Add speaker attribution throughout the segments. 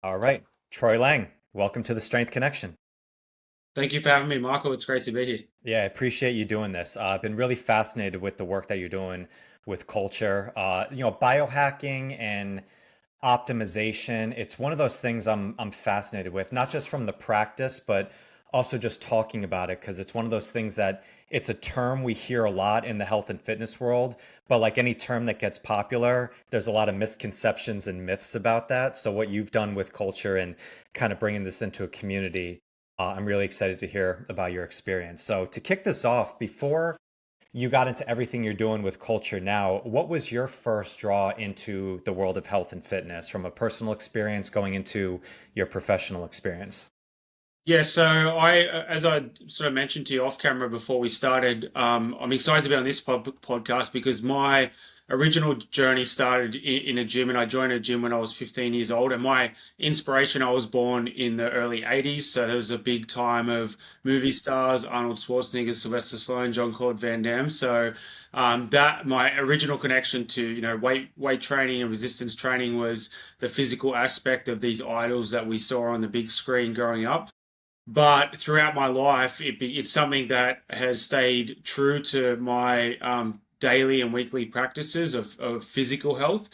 Speaker 1: All right, Troy Laing, welcome to the Strength Connection.
Speaker 2: Thank you for having me, Michael. It's great to be here.
Speaker 1: Yeah, I appreciate you doing this. I've been really fascinated with the work that you're doing with culture. Biohacking and optimization. It's one of those things I'm fascinated with, not just from the practice, but also just talking about it because it's one of those things that it's a term we hear a lot in the health and fitness world, but like any term that gets popular, there's a lot of misconceptions and myths about that. So what you've done with culture and kind of bringing this into a community, I'm really excited to hear about your experience. So to kick this off, before you got into everything you're doing with culture now, what was your first draw into the world of health and fitness from a personal experience going into your professional experience?
Speaker 2: Yeah, so as I sort of mentioned to you off camera before we started, I'm excited to be on this podcast because my original journey started in a gym, and I joined a gym when I was 15 years old. And my inspiration, I was born in the early 80s, so there was a big time of movie stars, Arnold Schwarzenegger, Sylvester Stallone, Jean-Claude Van Damme. So that my original connection to weight training and resistance training was the physical aspect of these idols that we saw on the big screen growing up. But throughout my life, it's something that has stayed true to my daily and weekly practices of physical health.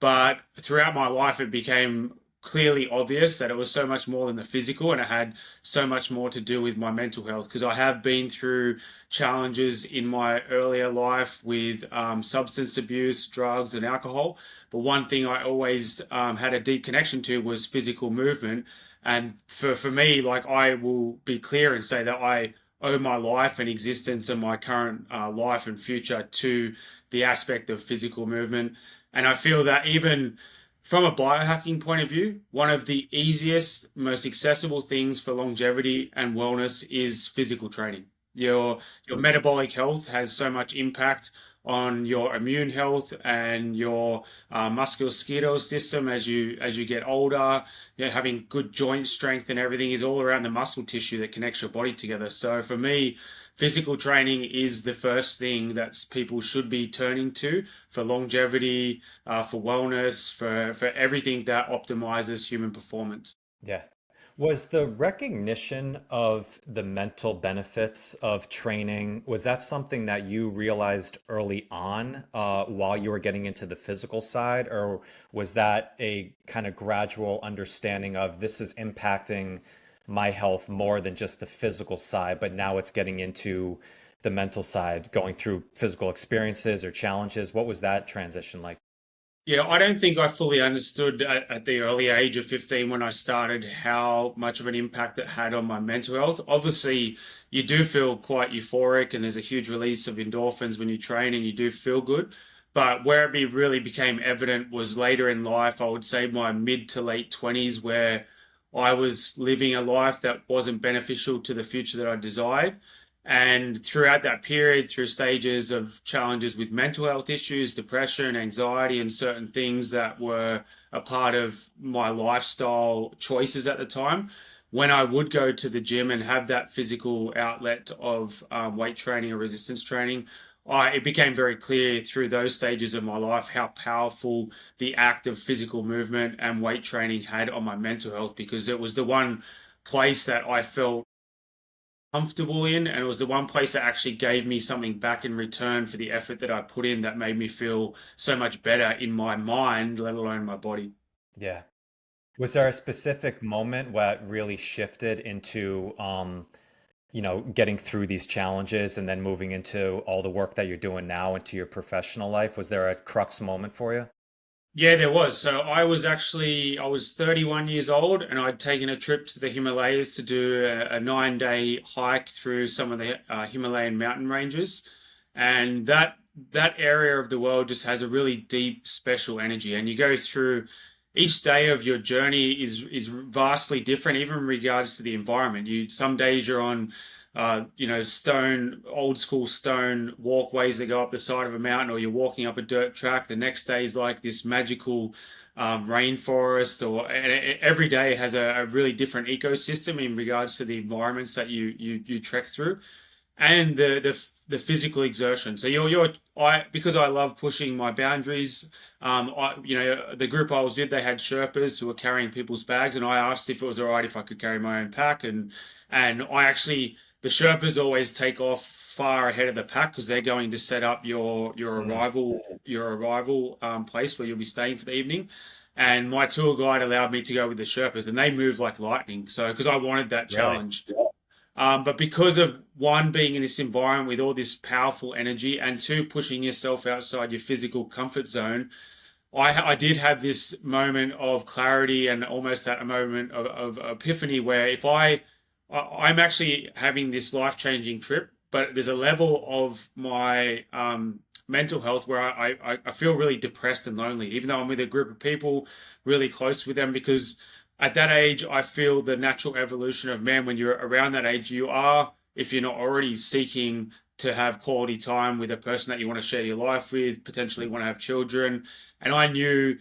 Speaker 2: But throughout my life, it became clearly obvious that it was so much more than the physical, and it had so much more to do with my mental health. Because I have been through challenges in my earlier life with substance abuse, drugs, and alcohol. But one thing I always had a deep connection to was physical movement. And for me, like, I will be clear and say that I owe my life and existence and my current life and future to the aspect of physical movement. And I feel that even from a biohacking point of view, one of the easiest, most accessible things for longevity and wellness is physical training. Your metabolic health has so much impact on your immune health and your musculoskeletal system as you get older. Having good joint strength and everything is all around the muscle tissue that connects your body together. So for me, physical training is the first thing that people should be turning to for longevity, for wellness, for everything that optimizes human performance.
Speaker 1: Yeah. Was the recognition of the mental benefits of training, was that something that you realized early on while you were getting into the physical side, or was that a kind of gradual understanding of this is impacting my health more than just the physical side, but now it's getting into the mental side, going through physical experiences or challenges? What was that transition like?
Speaker 2: Yeah, I don't think I fully understood at the early age of 15 when I started how much of an impact it had on my mental health. Obviously, you do feel quite euphoric, and there's a huge release of endorphins when you train and you do feel good. But where really became evident was later in life, I would say my mid to late 20s, where I was living a life that wasn't beneficial to the future that I desired. And throughout that period, through stages of challenges with mental health issues, depression, anxiety, and certain things that were a part of my lifestyle choices at the time, when I would go to the gym and have that physical outlet of weight training or resistance training, it became very clear through those stages of my life how powerful the act of physical movement and weight training had on my mental health, because it was the one place that I felt comfortable in, and it was the one place that actually gave me something back in return for the effort that I put in, that made me feel so much better in my mind, let alone my body.
Speaker 1: Yeah. Was there a specific moment where it really shifted into getting through these challenges and then moving into all the work that you're doing now into your professional life? Was there a crux moment for you?
Speaker 2: Yeah, there was. So I was 31 years old, and I'd taken a trip to the Himalayas to do a 9-day hike through some of the Himalayan mountain ranges. And that area of the world just has a really deep, special energy. And you go through each day of your journey is vastly different, even in regards to the environment. Some days you're on old school stone walkways that go up the side of a mountain, or you're walking up a dirt track. The next day is like this magical rainforest, and every day has a really different ecosystem in regards to the environments that you trek through. and the physical exertion. So I because I love pushing my boundaries. The group I was with, they had Sherpas who were carrying people's bags, and I asked if it was all right if I could carry my own pack, and I actually the Sherpas always take off far ahead of the pack because they're going to set up
Speaker 1: Mm,
Speaker 2: your arrival place where you'll be staying for the evening. And my tour guide allowed me to go with the Sherpas, and they move like lightning. So, because I wanted that
Speaker 1: really?
Speaker 2: challenge, but because of one, being in this environment with all this powerful energy, and two, pushing yourself outside your physical comfort zone, I did have this moment of clarity and almost at a moment of epiphany where if I'm actually having this life changing trip, but there's a level of my mental health where I feel really depressed and lonely, even though I'm with a group of people really close with them, because at that age, I feel the natural evolution of man. When you're around that age, you are, if you're not already seeking to have quality time with a person that you want to share your life with, potentially want to have children. And I knew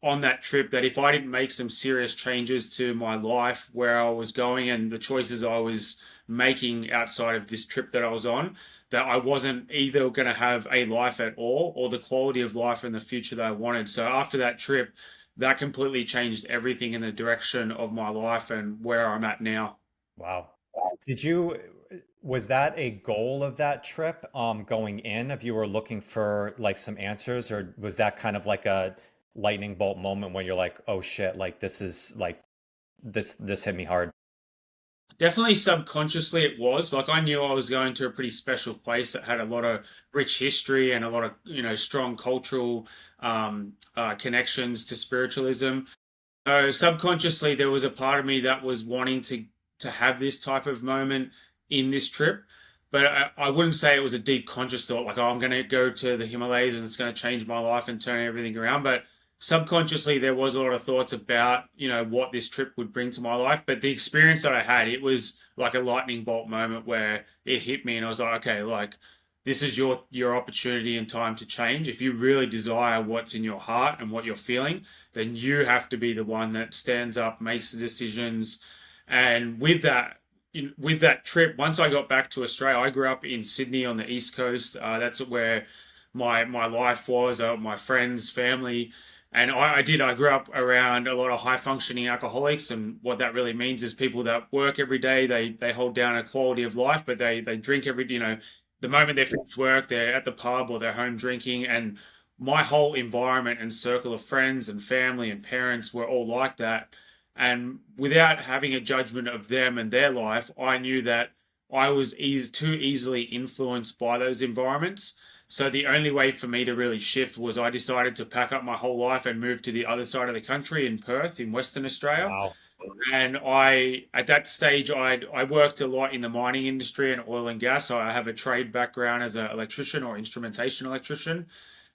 Speaker 2: on that trip that if I didn't make some serious changes to my life, where I was going and the choices I was making outside of this trip that I was on, that I wasn't either going to have a life at all or the quality of life in the future that I wanted. So after that trip, that completely changed everything in the direction of my life and where I'm at now.
Speaker 1: Wow. Did you, was that a goal of that trip, going in, if you were looking for like some answers, or was that kind of like a lightning bolt moment when you're like, oh shit, like this is like this hit me hard.
Speaker 2: Definitely subconsciously it was. Like I knew I was going to a pretty special place that had a lot of rich history and a lot of, strong cultural connections to spiritualism. So subconsciously, there was a part of me that was wanting to have this type of moment in this trip, but I wouldn't say it was a deep conscious thought like, oh, I'm going to go to the Himalayas and it's going to change my life and turn everything around. But subconsciously, there was a lot of thoughts about what this trip would bring to my life. But the experience that I had, it was like a lightning bolt moment where it hit me, and I was like, okay, like this is your opportunity and time to change. If you really desire what's in your heart and what you're feeling, then you have to be the one that stands up, makes the decisions. And with that trip, once I got back to Australia, I grew up in Sydney on the East Coast. That's where my life was, my friends, family. And I grew up around a lot of high functioning alcoholics. And what that really means is people that work every day, they hold down a quality of life, but they drink the moment they finish work, they're at the pub or they're home drinking. And my whole environment and circle of friends and family and parents were all like that. And without having a judgment of them and their life, I knew that I was too easily influenced by those environments. So the only way for me to really shift was I decided to pack up my whole life and move to the other side of the country in Perth, in Western Australia.
Speaker 1: Wow.
Speaker 2: And at that stage, I worked a lot in the mining industry and oil and gas. So I have a trade background as an electrician or instrumentation electrician.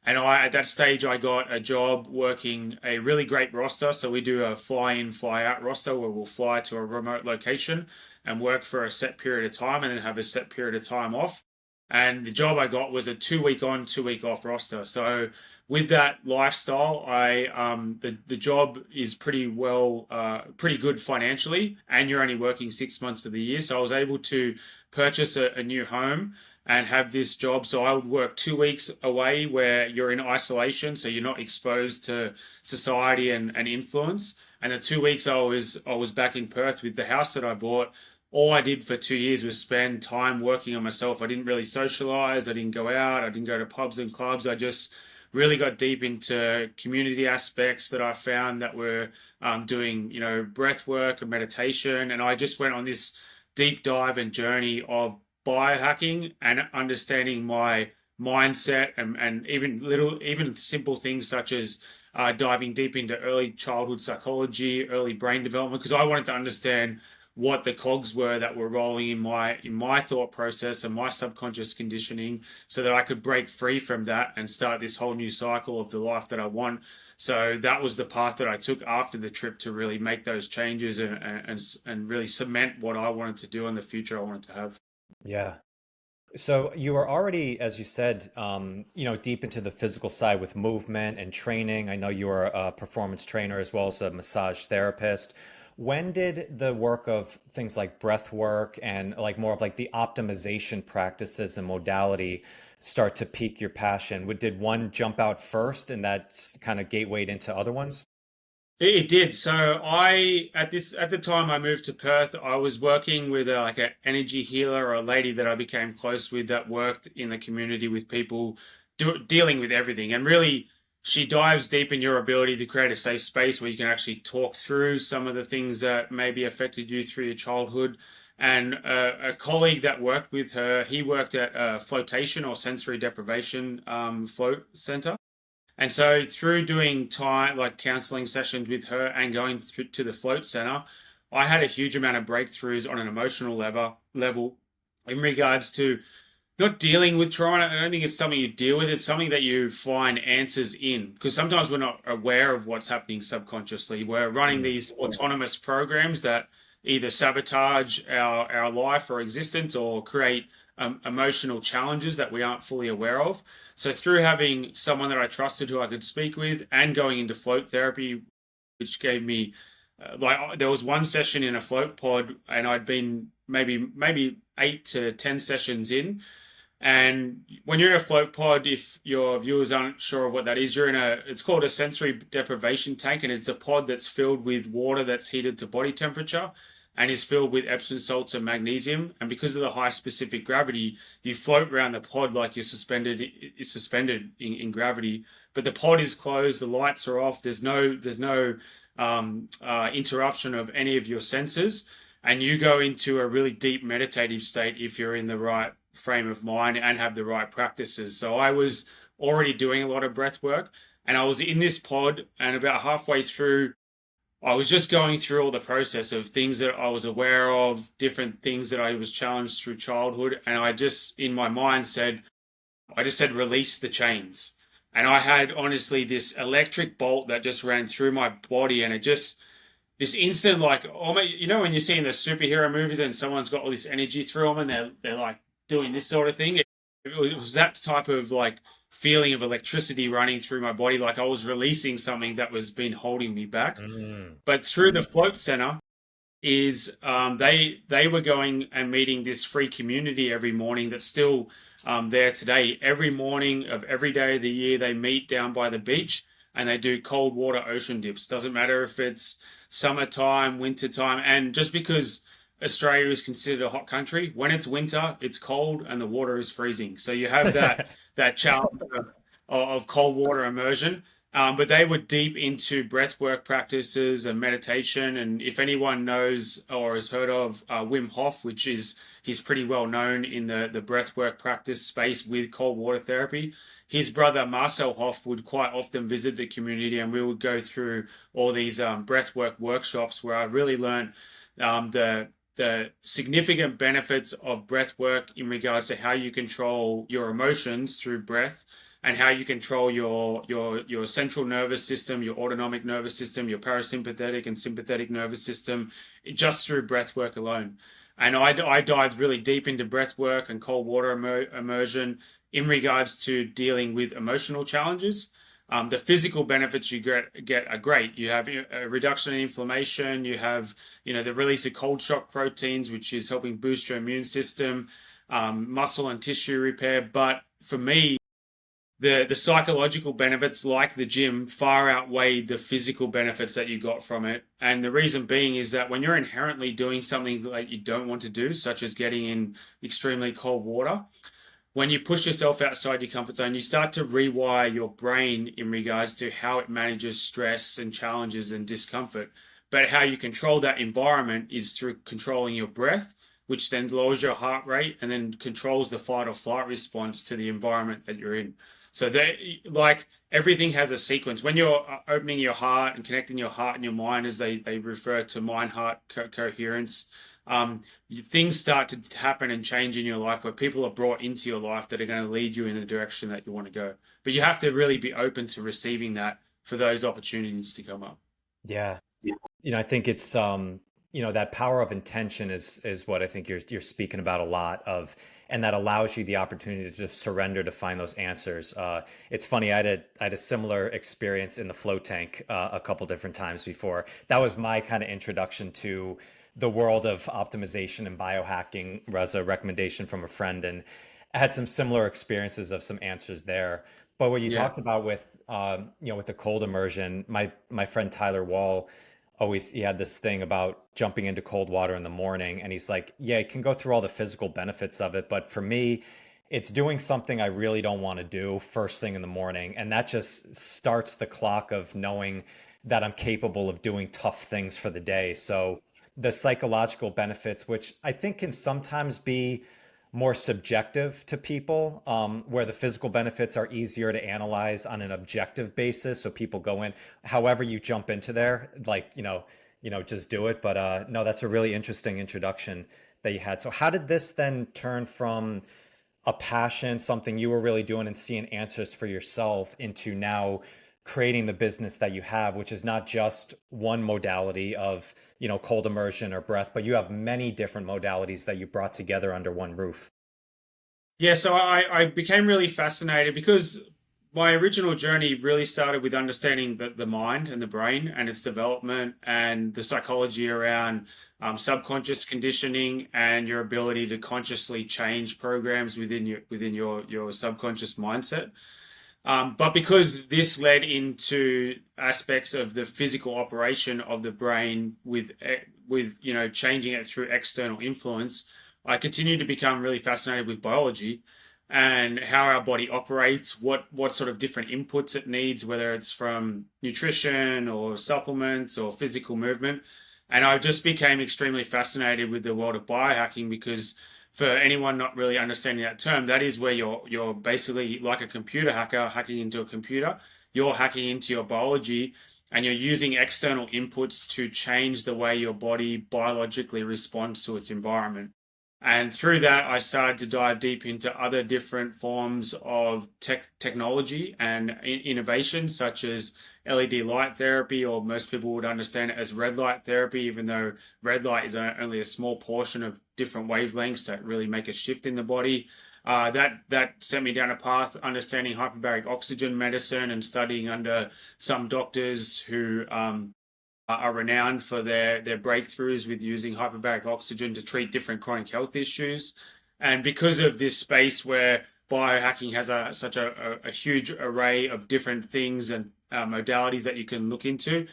Speaker 2: And at that stage, I got a job working a really great roster. So we do a fly in, fly out roster where we'll fly to a remote location and work for a set period of time and then have a set period of time off. And the job I got was a 2 week on, 2 week off roster. So with that lifestyle, the job is pretty good financially, and you're only working 6 months of the year. So I was able to purchase a new home and have this job. So I would work 2 weeks away where you're in isolation, so you're not exposed to society and influence. And the 2 weeks I was back in Perth with the house that I bought. All I did for 2 years was spend time working on myself. I didn't really socialize. I didn't go out. I didn't go to pubs and clubs. I just really got deep into community aspects that I found that were doing, breath work and meditation. And I just went on this deep dive and journey of biohacking and understanding my mindset and even simple things such as diving deep into early childhood psychology, early brain development, because I wanted to understand what the cogs were that were rolling in my thought process and my subconscious conditioning so that I could break free from that and start this whole new cycle of the life that I want. So that was the path that I took after the trip to really make those changes and really cement what I wanted to do in the future I wanted to have.
Speaker 1: Yeah. So you were already, as you said, deep into the physical side with movement and training. I know you are a performance trainer as well as a massage therapist. When did the work of things like breath work and like more of like the optimization practices and modality start to pique your passion? Did one jump out first and that's kind of gatewayed into other ones?
Speaker 2: It did. So at the time I moved to Perth, I was working with like an energy healer or a lady that I became close with that worked in the community with people dealing with everything. And really, she dives deep in your ability to create a safe space where you can actually talk through some of the things that maybe affected you through your childhood. And a colleague that worked with her, he worked at a flotation or sensory deprivation float center. And so through doing time like counseling sessions with her and going through to the float center, I had a huge amount of breakthroughs on an emotional level in regards to not dealing with trauma. I don't think it's something you deal with. It's something that you find answers in because sometimes we're not aware of what's happening subconsciously. We're running
Speaker 1: Mm.
Speaker 2: these autonomous programs that either sabotage our life or existence or create emotional challenges that we aren't fully aware of. So through having someone that I trusted who I could speak with and going into float therapy, which gave me there was one session in a float pod and I'd been maybe 8 to 10 sessions in, and when you're in a float pod, if your viewers aren't sure of what that is, it's called a sensory deprivation tank, and it's a pod that's filled with water that's heated to body temperature and is filled with Epsom salts and magnesium. And because of the high specific gravity, you float around the pod like it's suspended in gravity. But the pod is closed, the lights are off, there's no interruption of any of your senses, and you go into a really deep meditative state if you're in the right frame of mind and have the right practices. So I was already doing a lot of breath work and I was in this pod, and about halfway through, I was just going through all the process of things that I was aware of, different things that I was challenged through childhood. And I just, in my mind, I just said, release the chains. And I had honestly this electric bolt that just ran through my body, and it just, this instant, like, oh my, you know, when you see in the superhero movies and someone's got all this energy through them and they're like doing this sort of thing. It was that type of like feeling of electricity running through my body, like I was releasing something that was been holding me back.
Speaker 1: Mm.
Speaker 2: But through the float center, is they were going and meeting this free community every morning that's still there today. Every morning of every day of the year, they meet down by the beach and they do cold water ocean dips. Doesn't matter if it's summertime, winter time, and just because Australia is considered a hot country, when it's winter, it's cold and the water is freezing. So you have that challenge of cold water immersion. But they were deep into breathwork practices and meditation. And if anyone knows or has heard of Wim Hof, he's pretty well known in the breathwork practice space with cold water therapy. His brother Marcel Hof would quite often visit the community, and we would go through all these breathwork workshops where I really learned the significant benefits of breath work in regards to how you control your emotions through breath and how you control your central nervous system, your autonomic nervous system, your parasympathetic and sympathetic nervous system, just through breath work alone. And I dived really deep into breath work and cold water immersion in regards to dealing with emotional challenges. The physical benefits you get are great. You have a reduction in inflammation. You have, the release of cold shock proteins, which is helping boost your immune system, muscle and tissue repair. But for me, the psychological benefits, like the gym, far outweigh the physical benefits that you got from it. And the reason being is that when you're inherently doing something that you don't want to do, such as getting in extremely cold water, when you push yourself outside your comfort zone, you start to rewire your brain in regards to how it manages stress and challenges and discomfort. But how you control that environment is through controlling your breath, which then lowers your heart rate and then controls the fight or flight response to the environment that you're in. So like everything has a sequence. When you're opening your heart and connecting your heart and your mind, as they refer to mind-heart coherence, things start to happen and change in your life where people are brought into your life that are going to lead you in the direction that you want to go. But you have to really be open to receiving that for those opportunities to come up.
Speaker 1: Yeah. I think it's that power of intention is what I think you're speaking about a lot of. and that allows you the opportunity to just surrender to find those answers. It's funny, I had a similar experience in the float tank a couple different times before. That was my kind of introduction to the world of optimization and biohacking, was a recommendation from a friend, and I had some similar experiences of some answers there. But what you
Speaker 2: Yeah.
Speaker 1: talked about with with the cold immersion, my friend Tyler Wall always, he had this thing about jumping into cold water in the morning, and he's like, yeah, you can go through all the physical benefits of it, but for me, it's doing something I really don't want to do first thing in the morning, and that just starts the clock of knowing that I'm capable of doing tough things for the day. So the psychological benefits, which I think can sometimes be more subjective to people, where the physical benefits are easier to analyze on an objective basis. So people go in, however you jump into there, like, just do it. But no, that's a really interesting introduction that you had. So how did this then turn from a passion, something you were really doing and seeing answers for yourself, into now creating the business that you have, which is not just one modality of, cold immersion or breath, but you have many different modalities that you brought together under one roof?
Speaker 2: Yeah, so I became really fascinated because my original journey really started with understanding the mind and the brain and its development and the psychology around subconscious conditioning and your ability to consciously change programs within your subconscious mindset. But because this led into aspects of the physical operation of the brain with changing it through external influence, I continued to become really fascinated with biology and how our body operates, what sort of different inputs it needs, whether it's from nutrition or supplements or physical movement. And I just became extremely fascinated with the world of biohacking because for anyone not really understanding that term, that is where you're basically like a computer hacker hacking into a computer. You're hacking into your biology and you're using external inputs to change the way your body biologically responds to its environment. And through that, I started to dive deep into other different forms of technology and innovation, such as LED light therapy, or most people would understand it as red light therapy, even though red light is only a small portion of different wavelengths that really make a shift in the body. That sent me down a path understanding hyperbaric oxygen medicine and studying under some doctors who are renowned for their breakthroughs with using hyperbaric oxygen to treat different chronic health issues. And because of this space where biohacking has such a huge array of different things and modalities that you can look into,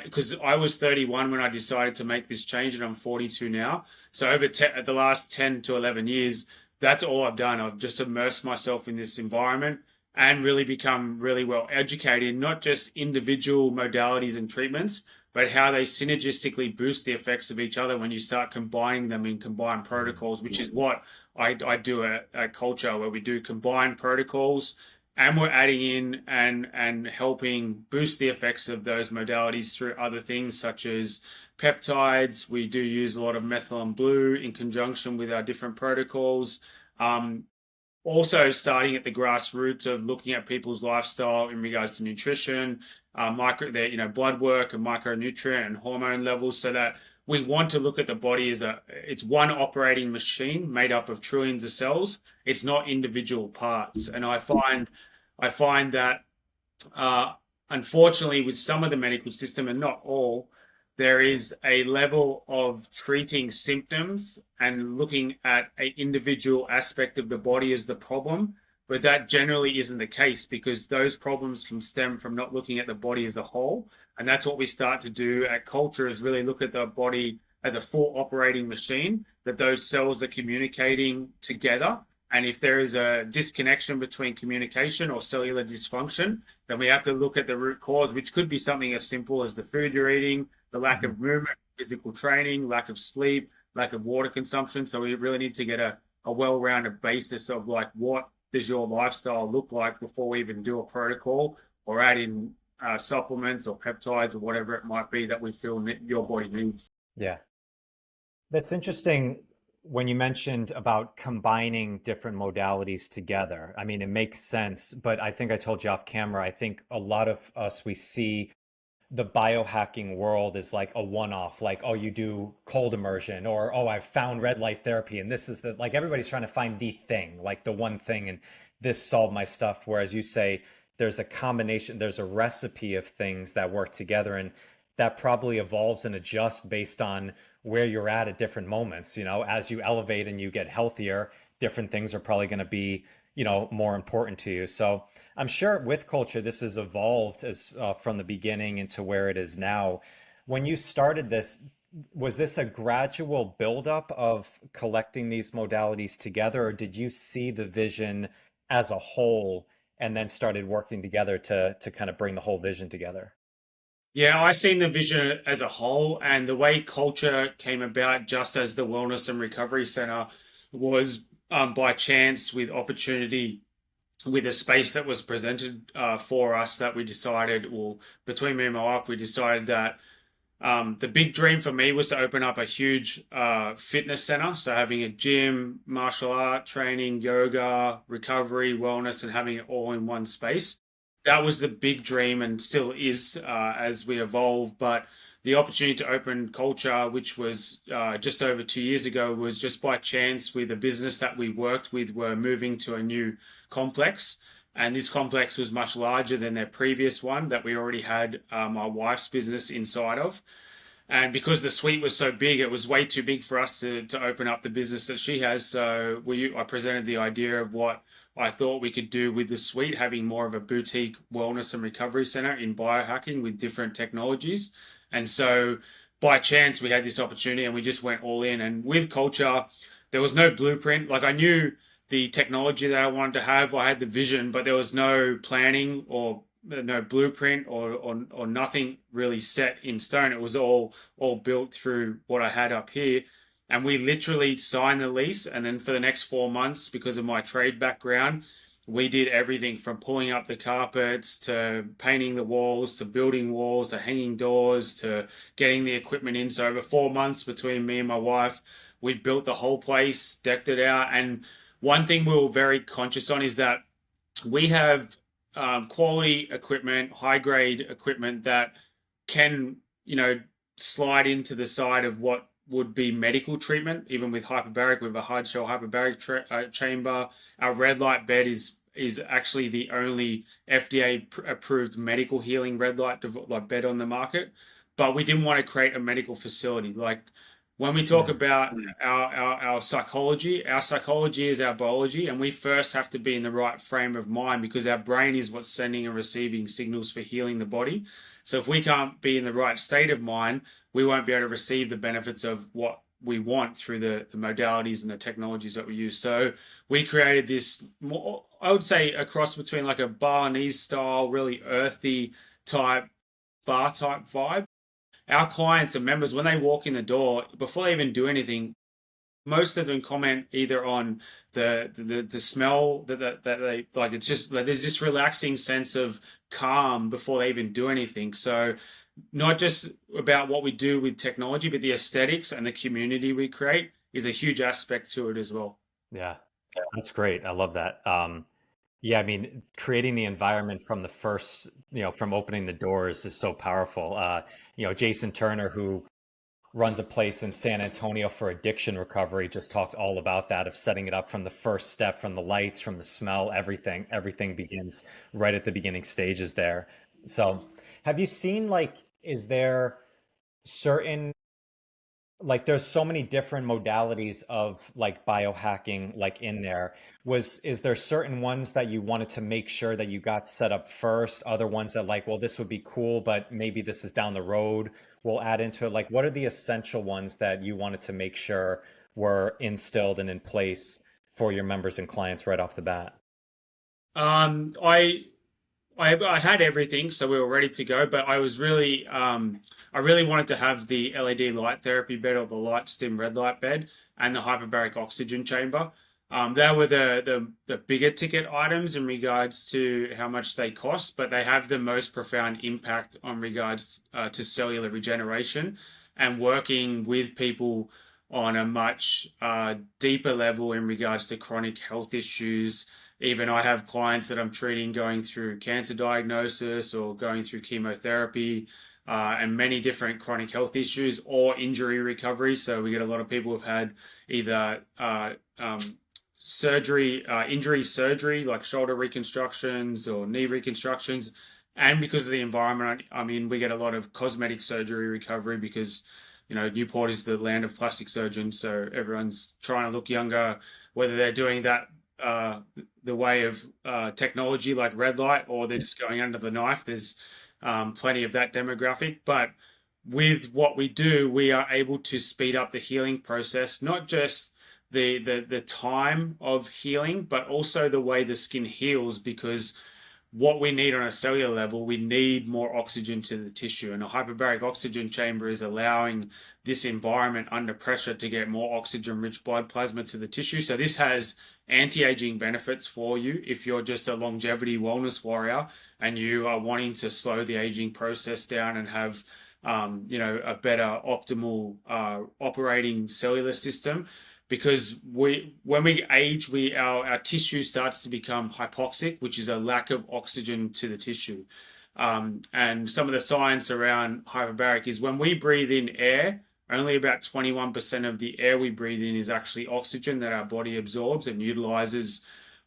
Speaker 2: because I was 31 when I decided to make this change, and I'm 42 now. So over the last 10 to 11 years, that's all I've done. I've just immersed myself in this environment and really become really well educated, not just individual modalities and treatments, but how they synergistically boost the effects of each other when you start combining them in combined protocols, which is what I do at Culture, where we do combined protocols and we're adding in and helping boost the effects of those modalities through other things such as peptides. We do use a lot of methylene blue in conjunction with our different protocols. Um, Also starting at the grassroots of looking at people's lifestyle in regards to nutrition, their blood work and micronutrient and hormone levels, so that we want to look at the body as it's one operating machine made up of trillions of cells. It's not individual parts, and I find that uh, unfortunately, with some of the medical system and not all, there is a level of treating symptoms and looking at an individual aspect of the body as the problem. But that generally isn't the case because those problems can stem from not looking at the body as a whole. And that's what we start to do at Culture, is really look at the body as a full operating machine, that those cells are communicating together. And if there is a disconnection between communication or cellular dysfunction, then we have to look at the root cause, which could be something as simple as the food you're eating, the lack
Speaker 1: Mhm.
Speaker 2: of movement, physical training, lack of sleep, lack of water consumption. So we really need to get a well-rounded basis of like, what does your lifestyle look like before we even do a protocol or add in supplements or peptides or whatever it might be that we feel your body needs.
Speaker 1: Yeah. That's interesting when you mentioned about combining different modalities together. I mean, it makes sense, but I think I told you off camera, I think a lot of us, we see the biohacking world is like a one-off, like, oh, you do cold immersion, or oh, I've found red light therapy, and this is the like everybody's trying to find the thing, like the one thing, and this solved my stuff. Whereas you say there's a combination, there's a recipe of things that work together, and that probably evolves and adjusts based on where you're at different moments. As you elevate and you get healthier, different things are probably going to be, more important to you. So I'm sure with culture, this has evolved as from the beginning into where it is now. When you started this, was this a gradual buildup of collecting these modalities together, or did you see the vision as a whole and then started working together to kind of bring the whole vision together?
Speaker 2: Yeah, I seen the vision as a whole, and the way culture came about just as the Wellness and Recovery Center was by chance with opportunity with a space that was presented for us that we decided, well, between me and my wife, we decided that the big dream for me was to open up a huge fitness center. So having a gym, martial art training, yoga, recovery, wellness, and having it all in one space. That was the big dream and still is as we evolve. But the opportunity to open culture, which was just over 2 years ago, was just by chance with a business that we worked with were moving to a new complex. And this complex was much larger than their previous one that we already had my wife's business inside of. And because the suite was so big, it was way too big for us to open up the business that she has. So I presented the idea of what I thought we could do with the suite, having more of a boutique wellness and recovery center in biohacking with different technologies. And so by chance, we had this opportunity and we just went all in. And with culture, there was no blueprint. Like I knew the technology that I wanted to have, I had the vision, but there was no planning or no blueprint or nothing really set in stone. It was all built through what I had up here. And we literally signed the lease. And then for the next 4 months, because of my trade background, we did everything from pulling up the carpets to painting the walls to building walls to hanging doors to getting the equipment in. So over 4 months between me and my wife, we built the whole place, decked it out. And one thing we were very conscious on is that we have quality equipment, high grade equipment that can, slide into the side of what would be medical treatment, even with hyperbaric. We have a hard shell hyperbaric chamber. Our red light bed is actually the only FDA approved medical healing red light bed on the market. But we didn't want to create a medical facility. Like when we talk
Speaker 1: Mm.
Speaker 2: about our psychology is our biology, and we first have to be in the right frame of mind because our brain is what's sending and receiving signals for healing the body. So if we can't be in the right state of mind, we won't be able to receive the benefits of what we want through the modalities and the technologies that we use. So we created this more, I would say, a cross between like a Balinese style, really earthy type spa type vibe. Our clients and members, when they walk in the door, before they even do anything, most of them comment either on the smell that they like. It's just like there's this relaxing sense of calm before they even do anything. So not just about what we do with technology, but the aesthetics and the community we create is a huge aspect to it as well.
Speaker 1: Yeah, that's great. I love that. Yeah, I mean, creating the environment from the first, from opening the doors is so powerful. Jason Turner, who runs a place in San Antonio for addiction recovery, just talked all about that of setting it up from the first step, from the lights, from the smell, everything. Everything begins right at the beginning stages there. So, have you seen like, is there certain like there's so many different modalities of like biohacking like in there, is there certain ones that you wanted to make sure that you got set up first, other ones that like, well, this would be cool but maybe this is down the road, we'll add into it? Like what are the essential ones that you wanted to make sure were instilled and in place for your members and clients right off the bat?
Speaker 2: Um, I I had everything, so we were ready to go. But I really wanted to have the LED light therapy bed or the light stim red light bed and the hyperbaric oxygen chamber. They were the bigger ticket items in regards to how much they cost, but they have the most profound impact on regards to cellular regeneration and working with people on a much deeper level in regards to chronic health issues. Even I have clients that I'm treating going through cancer diagnosis or going through chemotherapy. and many different chronic health issues or injury recovery. So we get a lot of people who've had either surgery, injury surgery, like shoulder reconstructions or knee reconstructions. And because of the environment, I mean, we get a lot of cosmetic surgery recovery because, Newport is the land of plastic surgeons. So everyone's trying to look younger, whether they're doing that the way of technology like red light or they're just going under the knife. There's plenty of that demographic. But with what we do, we are able to speed up the healing process, not just the time of healing, but also the way the skin heals, because what we need on a cellular level, we need more oxygen to the tissue. And a hyperbaric oxygen chamber is allowing this environment under pressure to get more oxygen-rich blood plasma to the tissue. So this has anti-aging benefits for you if you're just a longevity wellness warrior and you are wanting to slow the aging process down and have a better optimal operating cellular system. Because when we age, our tissue starts to become hypoxic, which is a lack of oxygen to the tissue. And some of the science around hyperbaric is when we breathe in air, only about 21% of the air we breathe in is actually oxygen that our body absorbs and utilizes.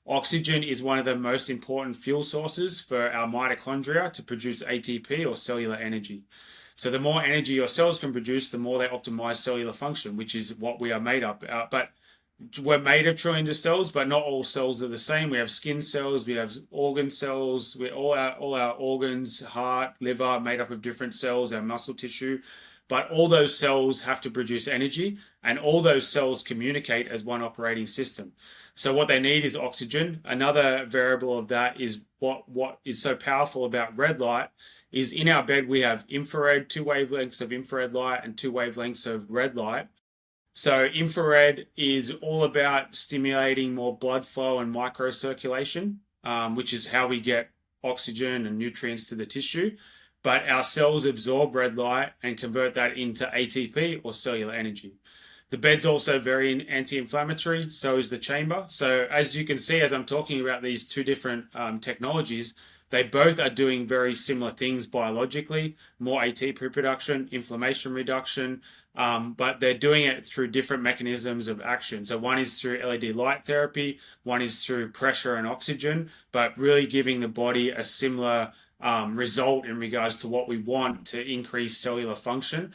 Speaker 2: Oxygen is one of the most important fuel sources for our mitochondria to produce ATP or cellular energy. So the more energy your cells can produce, the more they optimize cellular function, which is what we are made up. But we're made of trillions of cells, but not all cells are the same. We have skin cells, we have organ cells, all our organs, heart, liver, are made up of different cells, our muscle tissue. But all those cells have to produce energy, and all those cells communicate as one operating system. So what they need is oxygen. Another variable of that is what is so powerful about red light is in our bed we have infrared, 2 wavelengths of infrared light and 2 wavelengths of red light. So infrared is all about stimulating more blood flow and microcirculation, which is how we get oxygen and nutrients to the tissue. But our cells absorb red light and convert that into ATP or cellular energy. The bed's also very anti-inflammatory, so is the chamber. So as you can see, as I'm talking about these two different technologies, they both are doing very similar things biologically, more ATP production, inflammation reduction, but they're doing it through different mechanisms of action. So one is through LED light therapy, one is through pressure and oxygen, but really giving the body a similar result in regards to what we want to increase cellular function.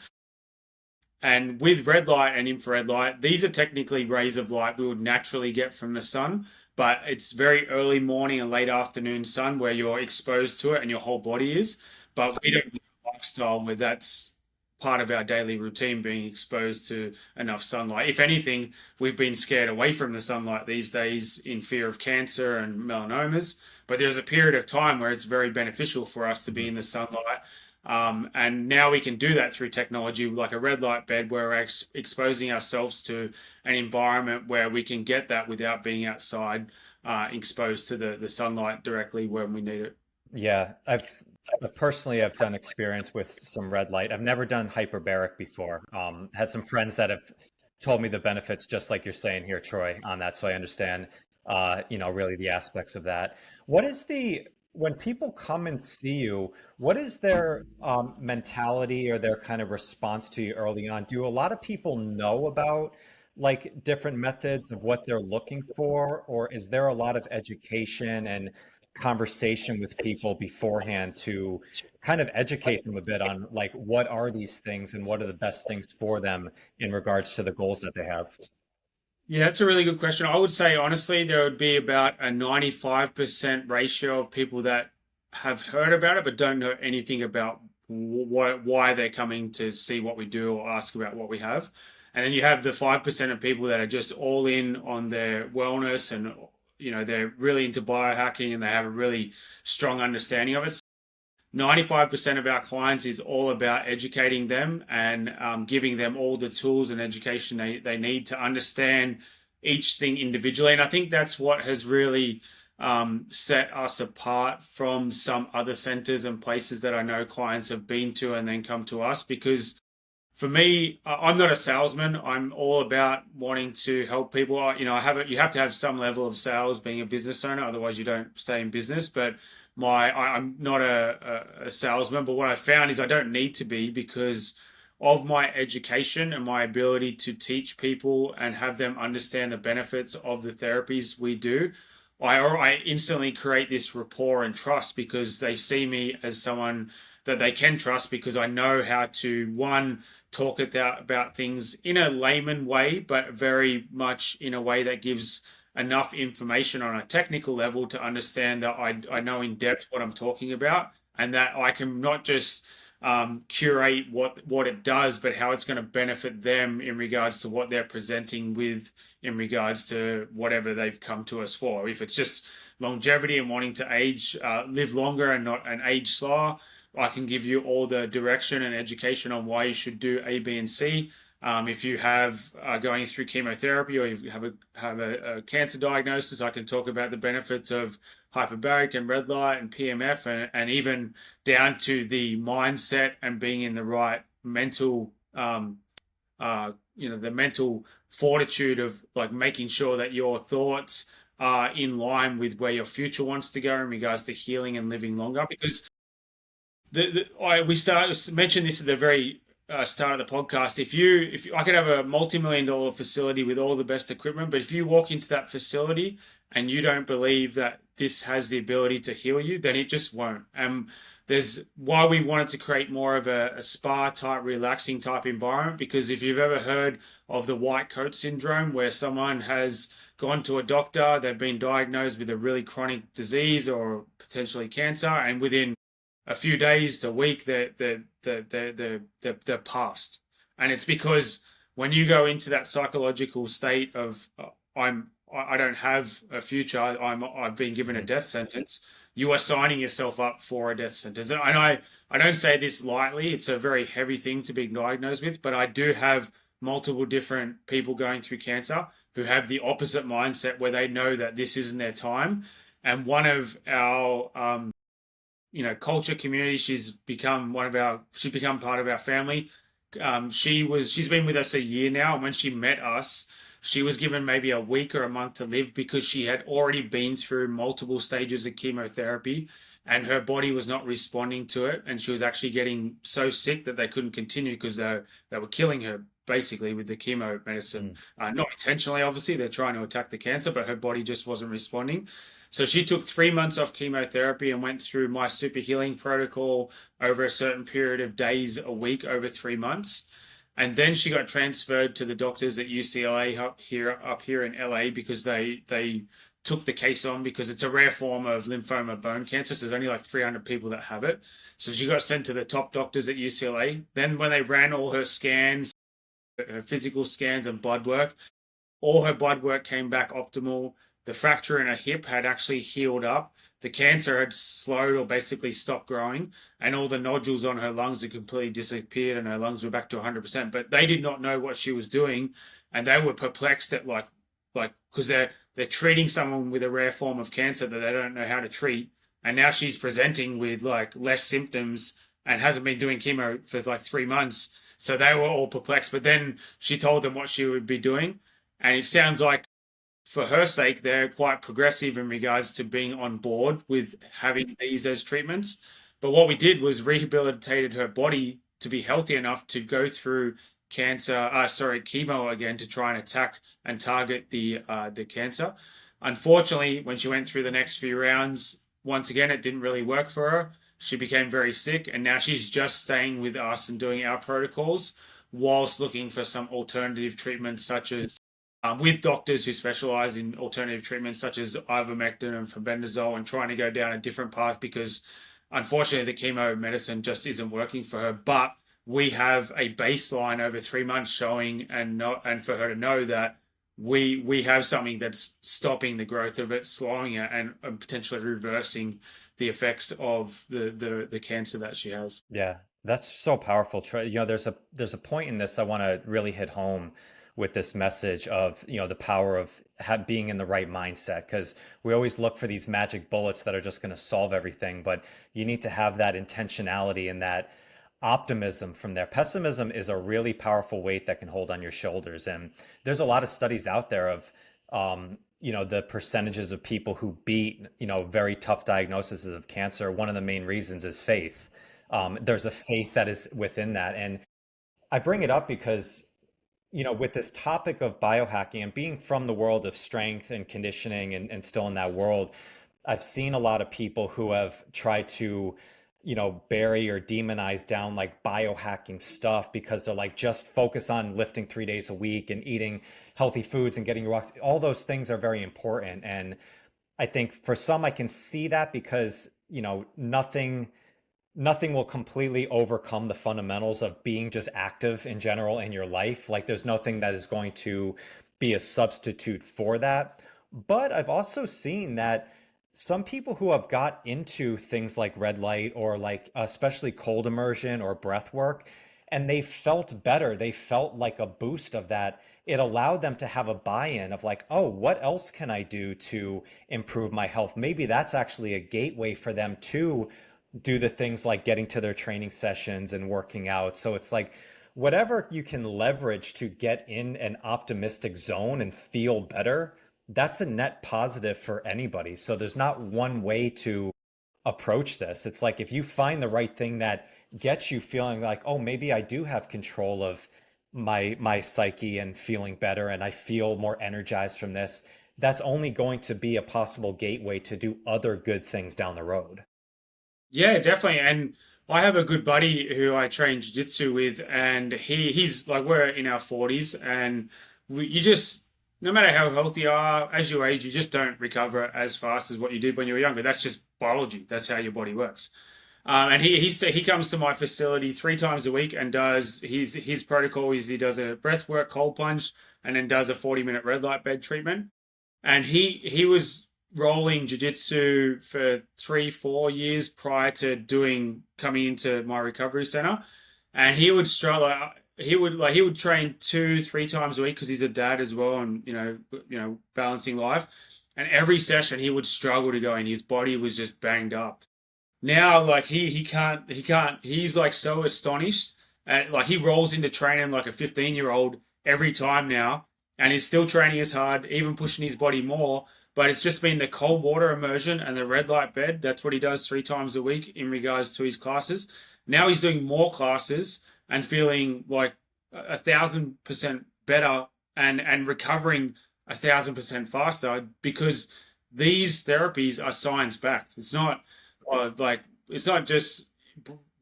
Speaker 2: And with red light and infrared light, these are technically rays of light we would naturally get from the sun, but it's very early morning and late afternoon sun where you're exposed to it and your whole body is. But we don't live a lifestyle where that's part of our daily routine, being exposed to enough sunlight. If anything, we've been scared away from the sunlight these days in fear of cancer and melanomas. But there's a period of time where it's very beneficial for us to be in the sunlight. And now we can do that through technology like a red light bed where we're exposing ourselves to an environment where we can get that without being outside exposed to the sunlight directly when we need it.
Speaker 1: Yeah, personally I've done experience with some red light. I've never done hyperbaric before. Had some friends that have told me the benefits, just like you're saying here, Troy, on that. So I understand, really the aspects of that. What is when people come and see you, what is their mentality or their kind of response to you early on? Do a lot of people know about like different methods of what they're looking for, or is there a lot of education and conversation with people beforehand to kind of educate them a bit on like what are these things and what are the best things for them in regards to the goals that they have?
Speaker 2: Yeah, that's a really good question. I would say honestly, there would be about a 95% ratio of people that have heard about it but don't know anything about why they're coming to see what we do or ask about what we have. And then you have the 5% of people that are just all in on their wellness and they're really into biohacking and they have a really strong understanding of it. 95% of our clients is all about educating them and giving them all the tools and education they need to understand each thing individually. And I think that's what has really set us apart from some other centers and places that I know clients have been to and then come to us, because for me, I'm not a salesman. I'm all about wanting to help people. You have to have some level of sales being a business owner, otherwise you don't stay in business. But I'm not a salesman. But what I found is I don't need to be because of my education and my ability to teach people and have them understand the benefits of the therapies we do. I instantly create this rapport and trust because they see me as someone that they can trust because I know how to, one, talk about things in a layman way, but very much in a way that gives enough information on a technical level to understand that I know in depth what I'm talking about, and that I can not just curate what it does, but how it's going to benefit them in regards to what they're presenting with, in regards to whatever they've come to us for. If it's just longevity and wanting to live longer and not and age slower, I can give you all the direction and education on why you should do A, B, and C. If you have going through chemotherapy or you have a cancer diagnosis, I can talk about the benefits of hyperbaric and red light and PMF, and even down to the mindset and being in the right mental, the mental fortitude of like making sure that your thoughts are in line with where your future wants to go in regards to healing and living longer. Because we mentioned this at the very start of the podcast. If I could have a multi-million-dollar facility with all the best equipment, but if you walk into that facility and you don't believe that this has the ability to heal you, then it just won't. There's why we wanted to create more of a spa type, relaxing type environment. Because if you've ever heard of the white coat syndrome, where someone has gone to a doctor, they've been diagnosed with a really chronic disease or potentially cancer, and within a few days to a week, they're past. And it's because when you go into that psychological state of I don't have a future, I've been given a
Speaker 1: Mhm.
Speaker 2: death sentence, you are signing yourself up for a death sentence. And I don't say this lightly, it's a very heavy thing to be diagnosed with, but I do have multiple different people going through cancer who have the opposite mindset where they know that this isn't their time. And one of our culture community. She's become part of our family. She's been with us a year now, and when she met us, she was given maybe a week or a month to live because she had already been through multiple stages of chemotherapy, and her body was not responding to it, and she was actually getting so sick that they couldn't continue because they were killing her basically with the chemo medicine.
Speaker 1: Mm.
Speaker 2: Not intentionally, obviously, they're trying to attack the cancer, but her body just wasn't responding. So she took 3 months off chemotherapy and went through my super healing protocol over a certain period of days a week over 3 months. And then she got transferred to the doctors at UCLA up here in LA because they took the case on because it's a rare form of lymphoma bone cancer. So there's only like 300 people that have it. So she got sent to the top doctors at UCLA. Then when they ran all her scans, her physical scans and blood work, all her blood work came back optimal. The fracture in her hip had actually healed up. The cancer had slowed or basically stopped growing, and all the nodules on her lungs had completely disappeared, and her lungs were back to 100%. But they did not know what she was doing, and they were perplexed at because they're treating someone with a rare form of cancer that they don't know how to treat, and now she's presenting with like less symptoms and hasn't been doing chemo for like 3 months. So they were all perplexed. But then she told them what she would be doing, and it sounds like for her sake, they're quite progressive in regards to being on board with having these as treatments. But what we did was rehabilitated her body to be healthy enough to go through chemo again to try and attack and target the cancer. Unfortunately, when she went through the next few rounds, once again, it didn't really work for her. She became very sick, and now she's just staying with us and doing our protocols whilst looking for some alternative treatments, such as with doctors who specialize in alternative treatments such as ivermectin and fenbendazole, and trying to go down a different path because unfortunately the chemo medicine just isn't working for her. But we have a baseline over 3 months showing and for her to know that we have something that's stopping the growth of it, slowing it, and potentially reversing the effects of the cancer that she has.
Speaker 1: Yeah, that's so powerful. There's a point in this I want to really hit home with this message of, the power of being in the right mindset, because we always look for these magic bullets that are just going to solve everything, but you need to have that intentionality and that optimism from there. Pessimism is a really powerful weight that can hold on your shoulders. And there's a lot of studies out there of, the percentages of people who beat, very tough diagnoses of cancer. One of the main reasons is faith. There's a faith that is within that. And I bring it up because, with this topic of biohacking and being from the world of strength and conditioning and still in that world, I've seen a lot of people who have tried to, bury or demonize down like biohacking stuff because they're like, just focus on lifting 3 days a week and eating healthy foods and getting your walks. All those things are very important. And I think for some, I can see that because, nothing will completely overcome the fundamentals of being just active in general in your life. Like there's nothing that is going to be a substitute for that. But I've also seen that some people who have got into things like red light or like especially cold immersion or breath work, and they felt better. They felt like a boost of that. It allowed them to have a buy-in of like, oh, what else can I do to improve my health? Maybe that's actually a gateway for them to do the things like getting to their training sessions and working out. So it's like whatever you can leverage to get in an optimistic zone and feel better, that's a net positive for anybody. So there's not one way to approach this. It's like if you find the right thing that gets you feeling like, oh, maybe I do have control of my psyche and feeling better and I feel more energized from this, that's only going to be a possible gateway to do other good things down the road.
Speaker 2: Yeah, definitely. And I have a good buddy who I train jiu-jitsu with, and he's like we're in our 40s, and you just no matter how healthy you are, as you age, you just don't recover as fast as what you did when you were younger. That's just biology. That's how your body works. And he comes to my facility 3 times a week and does his protocol is he does a breath work cold plunge and then does a 40-minute red light bed treatment. And he was rolling jiu-jitsu for 3 4 years prior to doing coming into my recovery center, and he would struggle. He would train 2 3 times a week because he's a dad as well, and balancing life. And every session he would struggle to go in. His body was just banged up. Now, like he can't. He's like so astonished, and like he rolls into training like a 15-year-old every time now, and he's still training as hard, even pushing his body more. But it's just been the cold water immersion and the red light bed. That's what he does 3 times a week in regards to his classes. Now he's doing more classes and feeling like 1,000% better and recovering 1,000% faster because these therapies are science backed. It's not just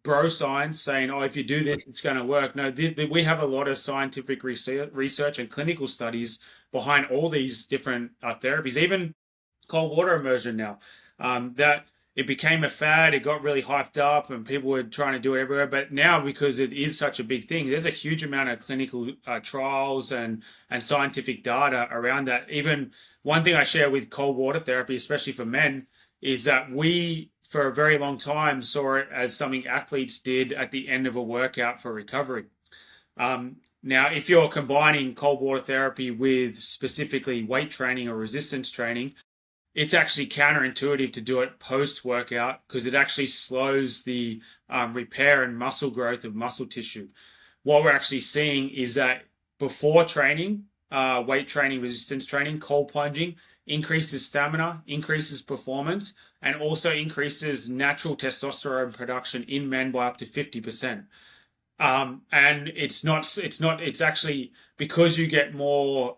Speaker 2: bro science saying, oh, if you do this, it's going to work. No, we have a lot of scientific research and clinical studies behind all these different therapies, even cold water immersion now. That it became a fad, it got really hyped up, and people were trying to do it everywhere. But now, because it is such a big thing, there's a huge amount of clinical trials and scientific data around that. Even one thing I share with cold water therapy, especially for men, is that we for a very long time saw it as something athletes did at the end of a workout for recovery. Now, if you're combining cold water therapy with specifically weight training or resistance training, it's actually counterintuitive to do it post workout because it actually slows the repair and muscle growth of muscle tissue. What we're actually seeing is that before training, weight training, resistance training, cold plunging increases stamina, increases performance, and also increases natural testosterone production in men by up to 50%. And it's actually because you get more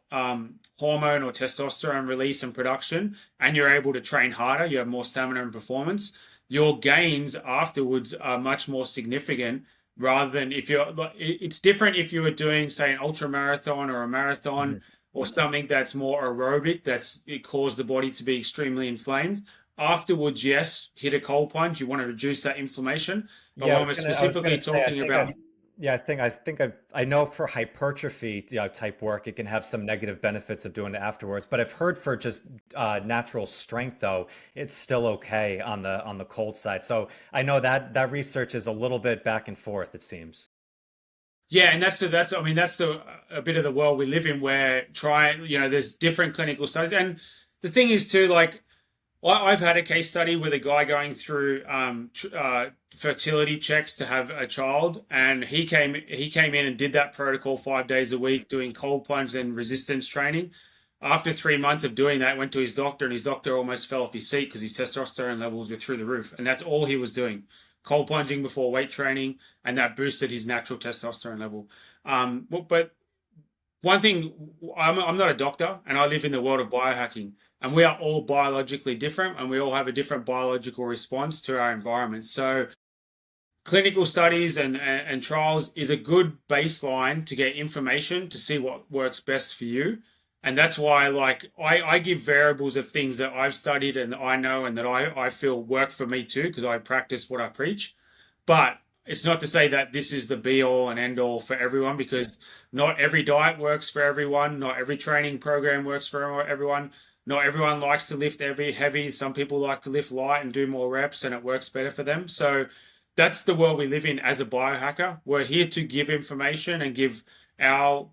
Speaker 2: hormone or testosterone release and production, and you're able to train harder, you have more stamina and performance, your gains afterwards are much more significant rather than if you're, it's different if you were doing, say, an ultra marathon or a marathon or something that's more aerobic, it caused the body to be extremely inflamed. Afterwards, yes, hit a cold plunge. You want to reduce that inflammation. But
Speaker 1: Yeah,
Speaker 2: when we're
Speaker 1: I was
Speaker 2: specifically
Speaker 1: gonna say,
Speaker 2: talking about
Speaker 1: yeah, I know for hypertrophy, type work, it can have some negative benefits of doing it afterwards. But I've heard for just natural strength, though, it's still okay on the cold side. So I know that research is a little bit back and forth, it seems.
Speaker 2: yeah, and that's a bit of the world we live in where there's different clinical studies, and the thing is too, like I've had a case study with a guy going through fertility checks to have a child, and he came in and did that protocol 5 days a week, doing cold plunge and resistance training. After 3 months of doing that, went to his doctor, and his doctor almost fell off his seat because his testosterone levels were through the roof, and that's all he was doing. Cold plunging before weight training, and that boosted his natural testosterone level. But one thing, I'm not a doctor and I live in the world of biohacking, and we are all biologically different and we all have a different biological response to our environment. So clinical studies and trials is a good baseline to get information to see what works best for you. And that's why, like, I give variables of things that I've studied and I know and that I feel work for me too, because I practice what I preach. But it's not to say that this is the be all and end all for everyone, because not every diet works for everyone. Not every training program works for everyone. Not everyone likes to lift every heavy. Some people like to lift light and do more reps, and it works better for them. So that's the world we live in as a biohacker. We're here to give information and give our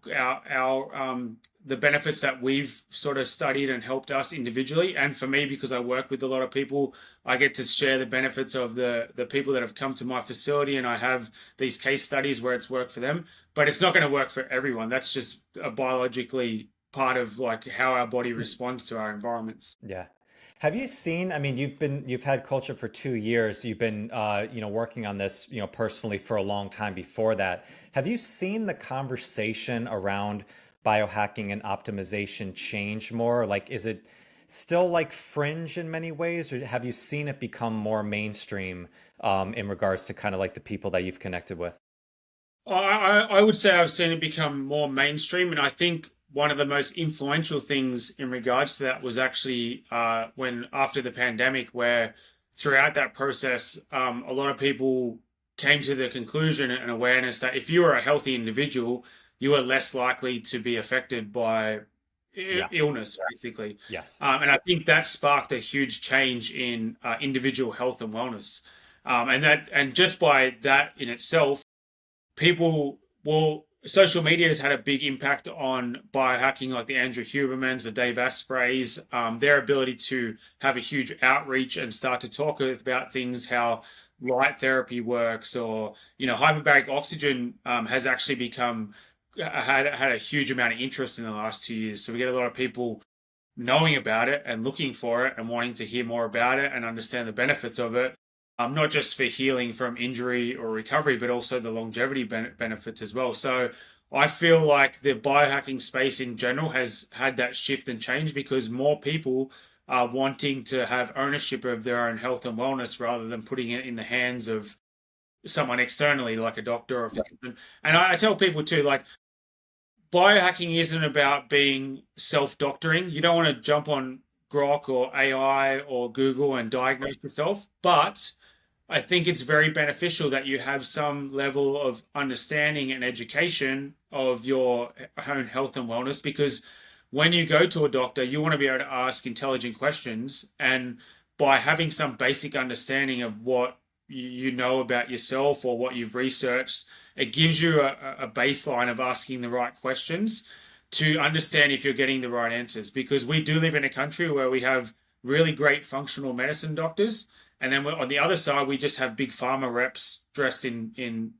Speaker 2: the benefits that we've sort of studied and helped us individually. And for me, because I work with a lot of people, I get to share the benefits of the people that have come to my facility, and I have these case studies where it's worked for them. But it's not going to work for everyone. That's just a biologically part of like how our body responds to our environments.
Speaker 1: Yeah. Have you seen, I mean, you've had culture for 2 years. You've been, working on this, personally for a long time before that. Have you seen the conversation around biohacking and optimization change more? Like, is it still like fringe in many ways, or have you seen it become more mainstream, in regards to kind of like the people that you've connected with?
Speaker 2: I would say I've seen it become more mainstream, and I think one of the most influential things in regards to that was actually when after the pandemic, where throughout that process, a lot of people came to the conclusion and awareness that if you were a healthy individual, you were less likely to be affected by
Speaker 1: Yeah.
Speaker 2: illness, basically.
Speaker 1: Yes.
Speaker 2: And I think that sparked a huge change in individual health and wellness. And just by that in itself, people well social media has had a big impact on biohacking, like the Andrew Hubermans, the Dave Aspreys, their ability to have a huge outreach and start to talk about things, how light therapy works, or hyperbaric oxygen has actually become had a huge amount of interest in the last 2 years. So we get a lot of people knowing about it and looking for it and wanting to hear more about it and understand the benefits of it, not just for healing from injury or recovery, but also the longevity benefits as well. So I feel like the biohacking space in general has had that shift and change because more people are wanting to have ownership of their own health and wellness rather than putting it in the hands of someone externally, like a doctor or a physician. And I tell people too, like, biohacking isn't about being self-doctoring. You don't want to jump on Grok or AI or Google and diagnose yourself, but I think it's very beneficial that you have some level of understanding and education of your own health and wellness, because when you go to a doctor, you want to be able to ask intelligent questions. And by having some basic understanding of what you know about yourself or what you've researched, it gives you a baseline of asking the right questions to understand if you're getting the right answers. Because we do live in a country where we have really great functional medicine doctors, and then on the other side, we just have big pharma reps dressed in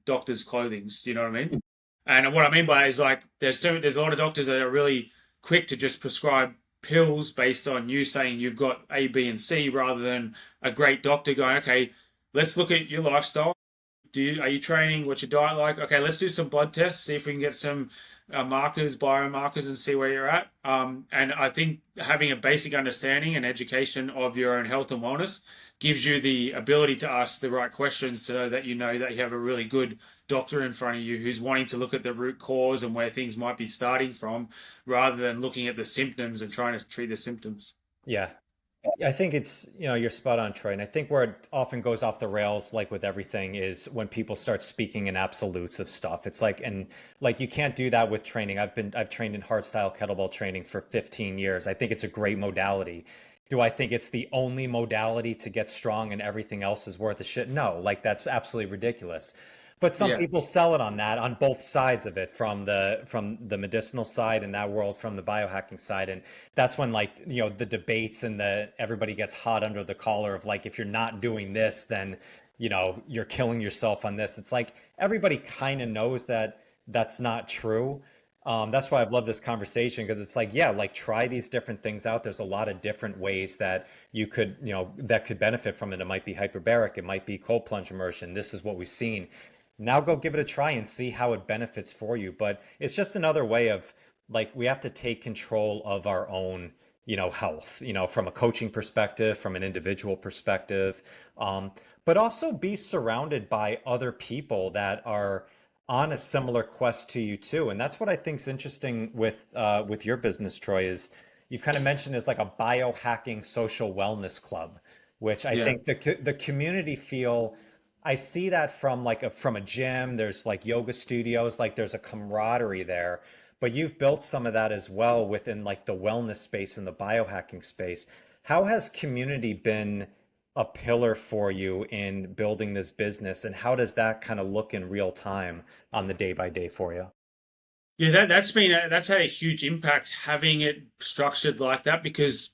Speaker 2: doctors' clothing. You know what I mean? And what I mean by that is like there's a lot of doctors that are really quick to just prescribe pills based on you saying you've got A, B, and C, rather than a great doctor going, okay, let's look at your lifestyle. Are you training? What's your diet like? Okay, let's do some blood tests, see if we can get some markers, biomarkers, and see where you're at. And I think having a basic understanding and education of your own health and wellness gives you the ability to ask the right questions, so that you know that you have a really good doctor in front of you who's wanting to look at the root cause and where things might be starting from, rather than looking at the symptoms and trying to treat the symptoms.
Speaker 1: Yeah. I think it's, you're spot on, Troy. And I think where it often goes off the rails, like with everything, is when people start speaking in absolutes of stuff. It's like, and like, you can't do that with training. I've trained in hardstyle kettlebell training for 15 years. I think it's a great modality. Do I think it's the only modality to get strong and everything else is worth a shit? No, like that's absolutely ridiculous. But some
Speaker 2: Yeah.
Speaker 1: people sell it on that, on both sides of it, from the medicinal side in that world, from the biohacking side. And that's when, like, the debates and the everybody gets hot under the collar of, like, if you're not doing this, then you're killing yourself on this. It's like everybody kind of knows that that's not true. That's why I've loved this conversation, because it's like, yeah, like, try these different things out. There's a lot of different ways that you could, that could benefit from it. It might be hyperbaric, it might be cold plunge immersion. This is what we've seen. Now go give it a try and see how it benefits for you. But it's just another way of, like, we have to take control of our own, health, from a coaching perspective, from an individual perspective, but also be surrounded by other people that are on a similar quest to you too. And that's what I think is interesting with your business, Troy, is you've kind of mentioned as like a biohacking social wellness club, which I
Speaker 2: Yeah.
Speaker 1: think the community feel. I see that from like from a gym. There's like yoga studios, like there's a camaraderie there. But you've built some of that as well within like the wellness space and the biohacking space. How has community been a pillar for you in building this business, and how does that kind of look in real time on the day by day for you?
Speaker 2: Yeah, that's had a huge impact having it structured like that because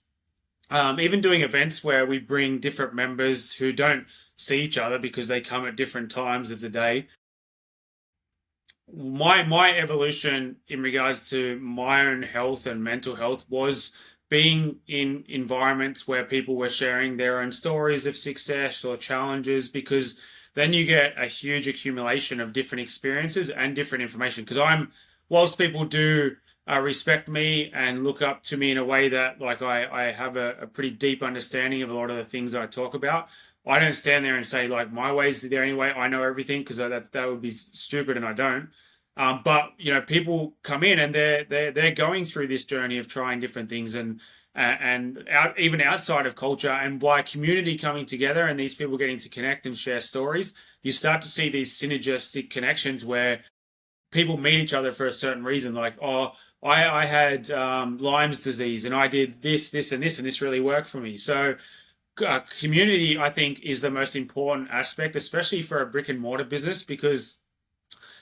Speaker 2: even doing events where we bring different members who don't see each other because they come at different times of the day. My evolution in regards to my own health and mental health was being in environments where people were sharing their own stories of success or challenges, because then you get a huge accumulation of different experiences and different information. Because whilst people do respect me and look up to me in a way that, like, I have a pretty deep understanding of a lot of the things I talk about. I don't stand there and say, like, my way is the only way, I know everything, because that would be stupid, and I don't. But people come in and they're going through this journey of trying different things, and even outside of culture, and by community coming together and these people getting to connect and share stories, you start to see these synergistic connections where people meet each other for a certain reason. Like, oh, I had Lyme's disease and I did this, and this really worked for me. So community, I think, is the most important aspect, especially for a brick and mortar business, because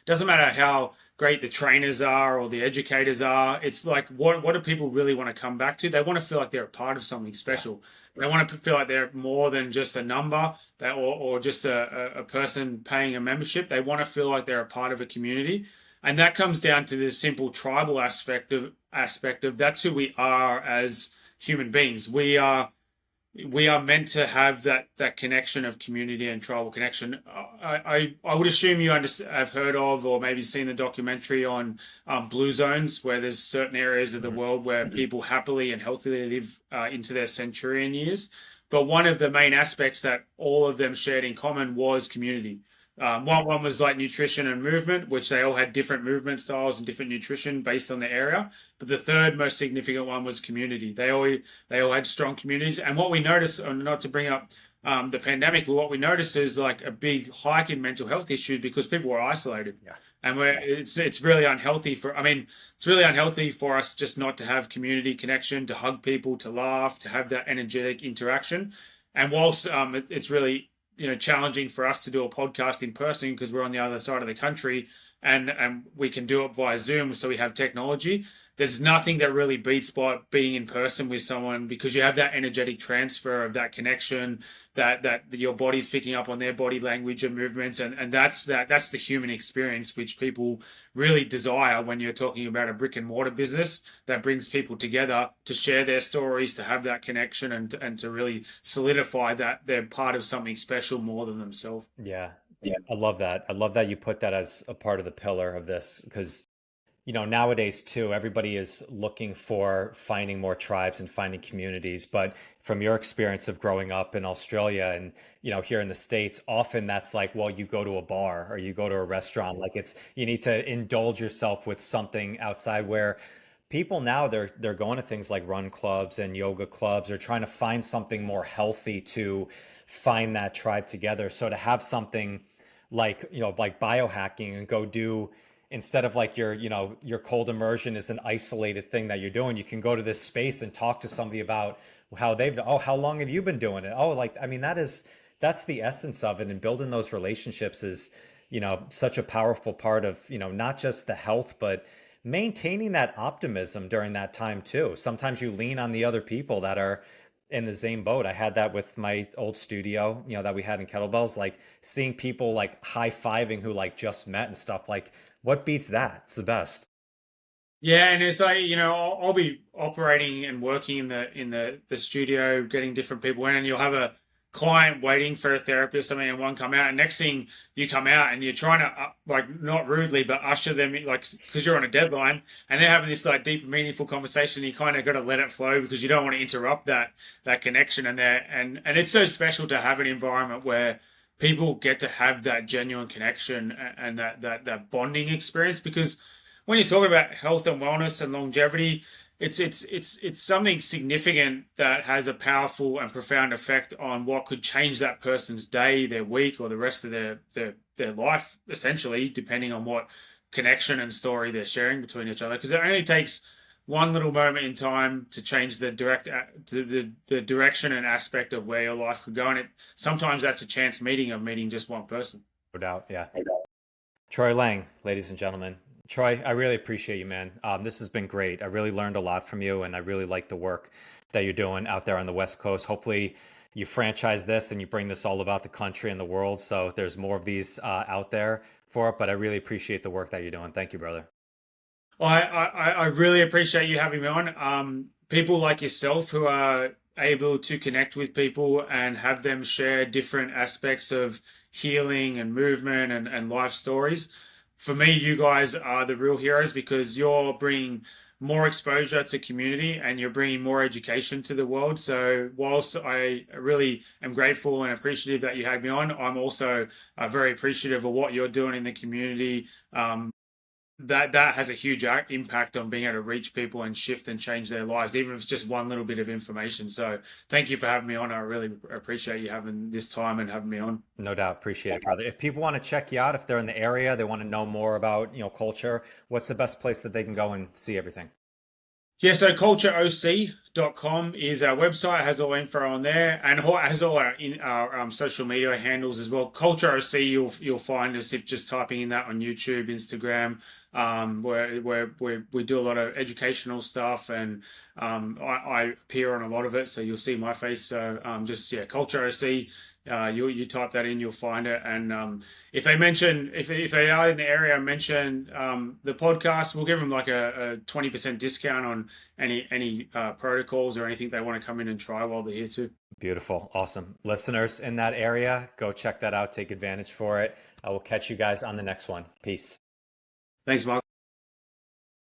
Speaker 2: doesn't matter how great the trainers are or the educators are. It's like, what do people really want to come back to? They want to feel like they're a part of something
Speaker 1: Yeah.
Speaker 2: special. They want to feel like they're more than just a number, or just a person paying a membership. They want to feel like they're a part of a community. And that comes down to the simple tribal aspect of that's who we are as human beings. We are meant to have that connection of community and tribal connection. I would assume you have heard of, or maybe seen the documentary on blue zones, where there's certain areas of the
Speaker 1: Mhm.
Speaker 2: world where people happily and healthily live into their centurion years. But one of the main aspects that all of them shared in common was community. One was like nutrition and movement, which they all had different movement styles and different nutrition based on the area. But the third most significant one was community. They all had strong communities. And what we noticed, and not to bring up the pandemic, but what we noticed is like a big hike in mental health issues because people were isolated.
Speaker 1: Yeah.
Speaker 2: And it's really unhealthy it's really unhealthy for us just not to have community connection, to hug people, to laugh, to have that energetic interaction. And whilst it's really challenging for us to do a podcast in person because we're on the other side of the country, and we can do it via Zoom, so we have technology. There's nothing that really beats by being in person with someone, because you have that energetic transfer of that connection, that your body's picking up on their body language and movements, and that's the human experience which people really desire when you're talking about a brick and mortar business that brings people together to share their stories, to have that connection, and to really solidify that they're part of something special more than themselves.
Speaker 1: Yeah. I love that. I love that you put that as a part of the pillar of this, because nowadays too, everybody is looking for finding more tribes and finding communities. But from your experience of growing up in Australia and, here in the States, often that's like, well, you go to a bar or you go to a restaurant. Like, you need to indulge yourself with something outside, where people now they're going to things like run clubs and yoga clubs. They're trying to find something more healthy to find that tribe together. So to have something like, like biohacking, and go do, instead of like your cold immersion is an isolated thing that you're doing, you can go to this space and talk to somebody about how long have you been doing it? Oh, like, I mean, that's the essence of it. And building those relationships is such a powerful part of, not just the health, but maintaining that optimism during that time too. Sometimes you lean on the other people that are in the same boat. I had that with my old studio, that we had in kettlebells, like seeing people like high-fiving who like just met and stuff. Like, what beats that? It's the best.
Speaker 2: Yeah, and it's like, I'll be operating and working in the studio, getting different people in, and you'll have a client waiting for a therapy or something, and one come out, and next thing you come out and you're trying to like not rudely but usher them in, like because you're on a deadline, and they're having this like deep, meaningful conversation. You kind of got to let it flow because you don't want to interrupt that connection, and it's so special to have an environment where people get to have that genuine connection and that bonding experience because when you're talking about health and wellness and longevity, it's something significant that has a powerful and profound effect on what could change that person's day, their week, or the rest of their life, essentially, depending on what connection and story they're sharing between each other. Because it only takes one little moment in time to change the direction and aspect of where your life could go, and it sometimes that's a chance meeting of meeting just one person.
Speaker 1: No doubt. Yeah. Troy Lang, ladies and gentlemen. Troy, I really appreciate you, man. This has been great. I really learned a lot from you, and I really like the work that you're doing out there on the West Coast. Hopefully, you franchise this and you bring this all about the country and the world. So there's more of these out there for it. But I really appreciate the work that you're doing. Thank you, brother.
Speaker 2: Well, I really appreciate you having me on. People like yourself who are able to connect with people and have them share different aspects of healing and movement and life stories. For me, you guys are the real heroes because you're bringing more exposure to community and you're bringing more education to the world. So, whilst I really am grateful and appreciative that you had me on, I'm also very appreciative of what you're doing in the community. That has a huge impact on being able to reach people and shift and change their lives, even if it's just one little bit of information. So thank you for having me on. I really appreciate you having this time and having me on.
Speaker 1: No doubt. Appreciate it, brother. If people want to check you out, if they're in the area, they want to know more about, culture, what's the best place that they can go and see everything?
Speaker 2: Yeah, so cultureoc.com is our website, has all the info on there, and has all our social media handles as well. Culture OC, you'll find us if just typing in that on YouTube, Instagram, where we do a lot of educational stuff, and I appear on a lot of it, so you'll see my face. So just yeah, Culture OC. You type that in, you'll find it, and if they are in the area, mention the podcast, we'll give them like a 20% discount on any protocols or anything they want to come in and try while they're here too.
Speaker 1: Beautiful. Awesome. Listeners in that area, go check that out. Take advantage for it. I will catch you guys on the next one. Peace.
Speaker 2: Thanks, Mark.